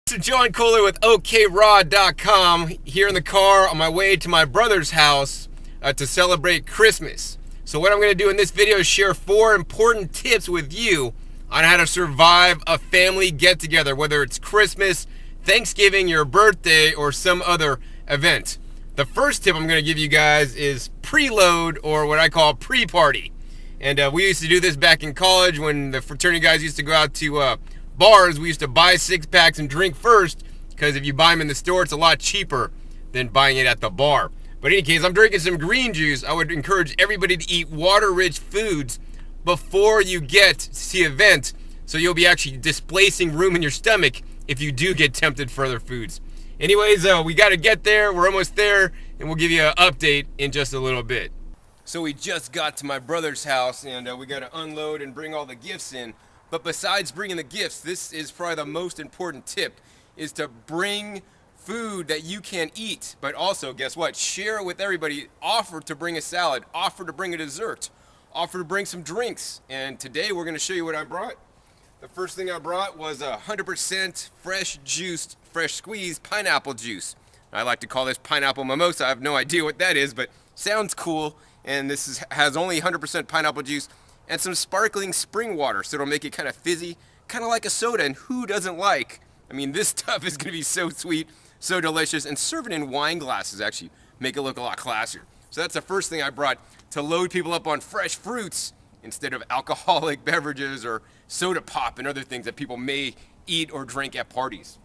To John Kohler with OKRod.com here in the car on my way to my brother's house to celebrate Christmas. So what I'm going to do in this video is share 4 important tips with you on how to survive a family get-together, whether it's Christmas, Thanksgiving, your birthday, or some other event. The first tip I'm going to give you guys is preload, or what I call pre-party. And we used to do this back in college when the fraternity guys used to go out to bars. We used to buy 6-packs and drink first, because if you buy them in the store, it's a lot cheaper than buying it at the bar. But in any case, I'm drinking some green juice. I would encourage everybody to eat water-rich foods before you get to the event, so you'll be actually displacing room in your stomach if you do get tempted for other foods. Anyways, we got to get there. We're almost there, and we'll give you an update in just a little bit. So we just got to my brother's house, and we got to unload and bring all the gifts in. But besides bringing the gifts, this is probably the most important tip, is to bring food that you can eat. But also, guess what? Share it with everybody. Offer to bring a salad. Offer to bring a dessert. Offer to bring some drinks. And today we're going to show you what I brought. The first thing I brought was 100% fresh juiced, fresh squeezed pineapple juice. I like to call this pineapple mimosa. I have no idea what that is, but sounds cool. And this has only 100% pineapple juice and some sparkling spring water, so it'll make it kind of fizzy, kind of like a soda, and who doesn't like? I mean, this stuff is going to be so sweet, so delicious, and serve it in wine glasses actually make it look a lot classier. So that's the first thing I brought, to load people up on fresh fruits instead of alcoholic beverages or soda pop and other things that people may eat or drink at parties.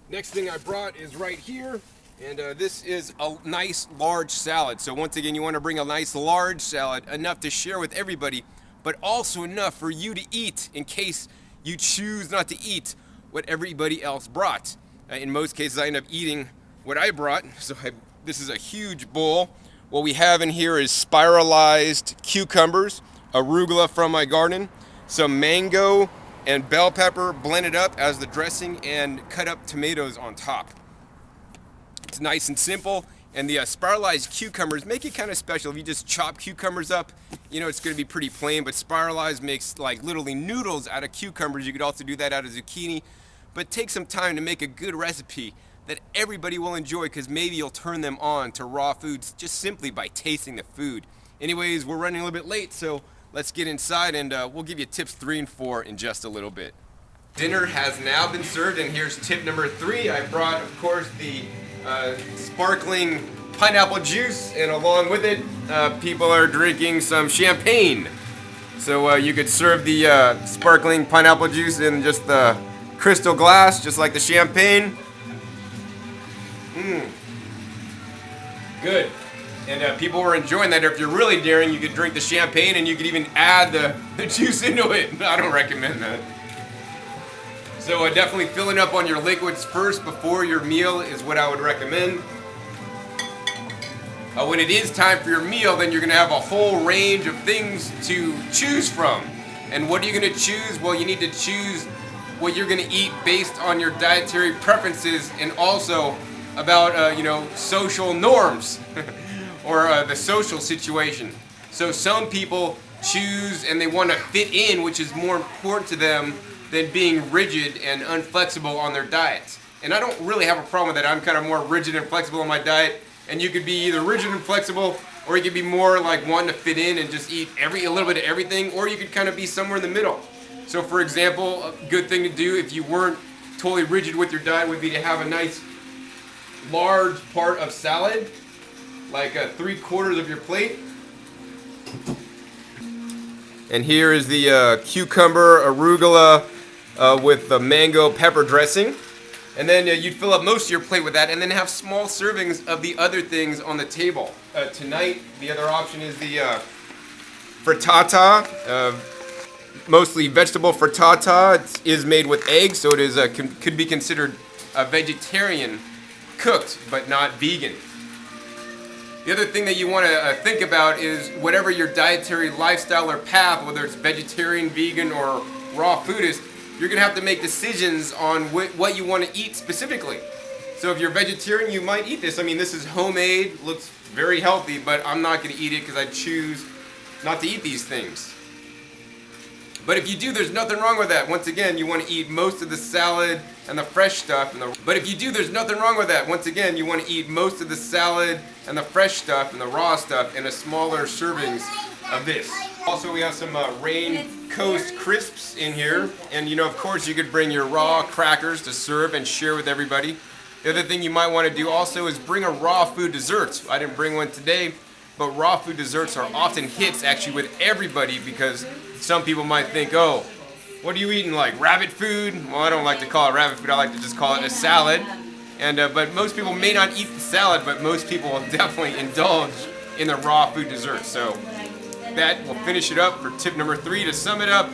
Next thing I brought is right here. And this is a nice large salad. So once again, you want to bring a nice large salad, enough to share with everybody, but also enough for you to eat in case you choose not to eat what everybody else brought. In most cases, I end up eating what I brought. So this is a huge bowl. What we have in here is spiralized cucumbers, arugula from my garden, some mango and bell pepper blended up as the dressing, and cut up tomatoes on top. It's nice and simple, and the spiralized cucumbers make it kind of special. If you just chop cucumbers up, you know, it's going to be pretty plain, but spiralized makes like literally noodles out of cucumbers. You could also do that out of zucchini, but take some time to make a good recipe that everybody will enjoy, because maybe you'll turn them on to raw foods just simply by tasting the food. Anyways, we're running a little bit late, so let's get inside, and we'll give you tips 3 and 4 in just a little bit. Dinner has now been served, and here's tip number 3. I brought, of course, the sparkling pineapple juice, and along with it, people are drinking some champagne. So you could serve the sparkling pineapple juice in just the crystal glass, just like the champagne. Good. And people were enjoying that. If you're really daring, you could drink the champagne, and you could even add the juice into it. I don't recommend that. So definitely filling up on your liquids first before your meal is what I would recommend. When it is time for your meal, then you're going to have a whole range of things to choose from. And what are you going to choose? Well, you need to choose what you're going to eat based on your dietary preferences, and also about social norms or the social situation. So some people choose and they want to fit in, which is more important to them than being rigid and unflexible on their diets. And I don't really have a problem with that. I'm kind of more rigid and flexible on my diet, and you could be either rigid and flexible, or you could be more like wanting to fit in and just eat a little bit of everything, or you could kind of be somewhere in the middle. So for example, a good thing to do if you weren't totally rigid with your diet would be to have a nice large part of salad, like 3/4 of your plate. And here is the cucumber, arugula, with the mango pepper dressing. And then you'd fill up most of your plate with that, and then have small servings of the other things on the table. Tonight, the other option is the frittata, mostly vegetable frittata. It is made with eggs, so it is could be considered a vegetarian cooked, but not vegan. The other thing that you want to think about is whatever your dietary lifestyle or path, whether it's vegetarian, vegan, or raw food is, you're going to have to make decisions on what you want to eat specifically. So if you're vegetarian, you might eat this. I mean, this is homemade, looks very healthy, but I'm not going to eat it because I choose not to eat these things. But if you do, there's nothing wrong with that. Once again, you want to eat most of the salad and the fresh stuff. But if you do, there's nothing wrong with that. Once again, you want to eat most of the salad and the fresh stuff and the raw stuff in a smaller servings of this. Also, we have some Rain Coast crisps in here. And of course, you could bring your raw crackers to serve and share with everybody. The other thing you might want to do also is bring a raw food dessert. I didn't bring one today, but raw food desserts are often hits actually with everybody, because some people might think, oh, what are you eating, like rabbit food? Well, I don't like to call it rabbit food. I like to just call it a salad. And but most people may not eat the salad, but most people will definitely indulge in the raw food dessert. So that will finish it up for tip number 3. To sum it up,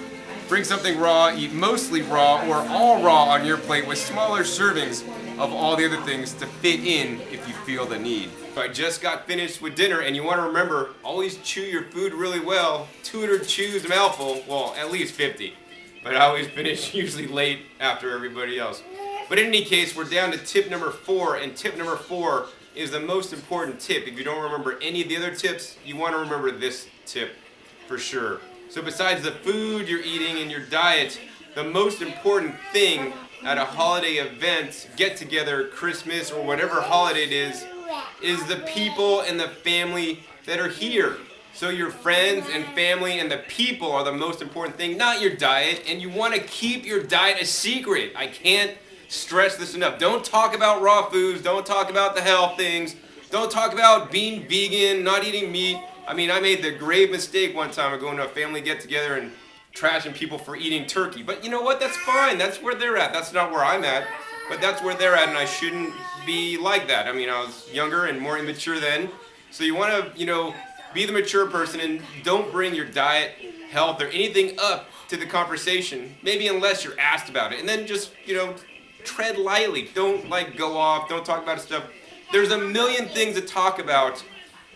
bring something raw, eat mostly raw or all raw on your plate with smaller servings of all the other things to fit in if you feel the need. I just got finished with dinner, and you want to remember, always chew your food really well. 200 chews a mouthful, well, at least 50. But I always finish usually late after everybody else. But in any case, we're down to tip number 4, and tip number 4 is the most important tip. If you don't remember any of the other tips, you want to remember this tip for sure. So besides the food you're eating and your diet, the most important thing at a holiday event, get together, Christmas, or whatever holiday it is the people and the family that are here. So your friends and family and the people are the most important thing, not your diet. And you want to keep your diet a secret. I can't stress this enough. Don't talk about raw foods. Don't talk about the health things. Don't talk about being vegan, not eating meat. I mean, I made the grave mistake one time of going to a family get-together and trashing people for eating turkey. But you know what? That's fine. That's where they're at. That's not where I'm at. But that's where they're at, and I shouldn't be like that. I mean, I was younger and more immature then. So you want to, be the mature person and don't bring your diet, health, or anything up to the conversation, maybe unless you're asked about it. And then just, tread lightly. Don't, go off. Don't talk about stuff. There's a million things to talk about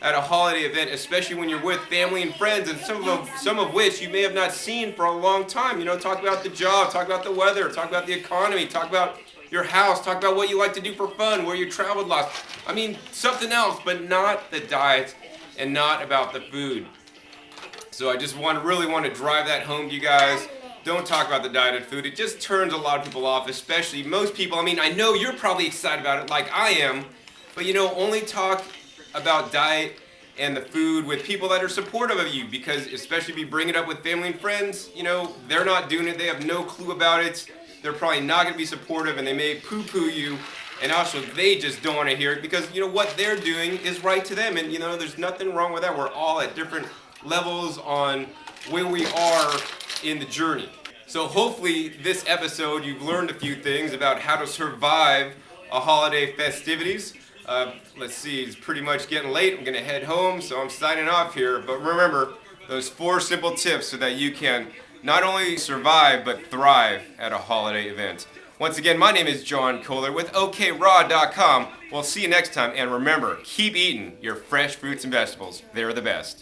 at a holiday event, especially when you're with family and friends, and some of which you may have not seen for a long time. Talk about the job, talk about the weather, talk about the economy, talk about your house, talk about what you like to do for fun, where you traveled last. I mean, something else, but not the diet and not about the food. So I just really want to drive that home to you guys. Don't talk about the diet and food. It just turns a lot of people off, especially most people. I mean, I know you're probably excited about it like I am, but only talk about diet and the food with people that are supportive of you, because especially if you bring it up with family and friends, they're not doing it. They have no clue about it. They're probably not going to be supportive, and they may poo-poo you, and also they just don't want to hear it, because what they're doing is right to them, and there's nothing wrong with that. We're all at different levels on where we are in the journey. So hopefully this episode you've learned a few things about how to survive a holiday festivities. Let's see, it's pretty much getting late. I'm going to head home, so I'm signing off here. But remember those 4 simple tips so that you can not only survive, but thrive at a holiday event. Once again, my name is John Kohler with OKRaw.com. We'll see you next time, and remember, keep eating your fresh fruits and vegetables. They're the best.